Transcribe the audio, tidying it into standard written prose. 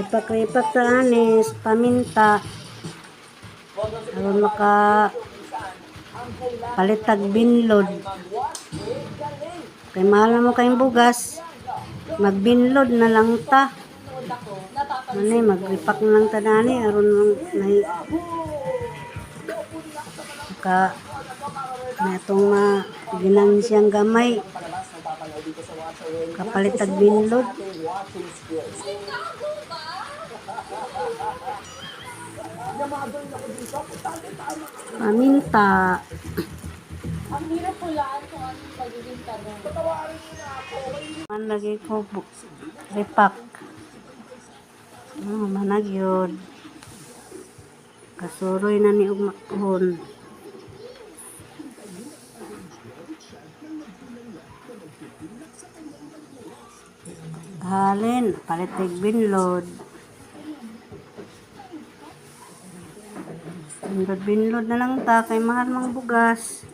Ripak-ripak sa anis, paminta. Aron maka palitag binlod. Kay mahal na mo kayong bugas. Magbinlod na lang ta. Manay, magripak na lang ta nani. Aron may maka na itong ginansyang gamay. Kapalitag binlod. Paminta. Ang hirap hulaan kung anong magiging tanong. Man lagi ko ripak. Manag yun. Kasuroy na ni umakon. Halin, palitig binlod. Binlod na lang ta kay mahal mang bugas.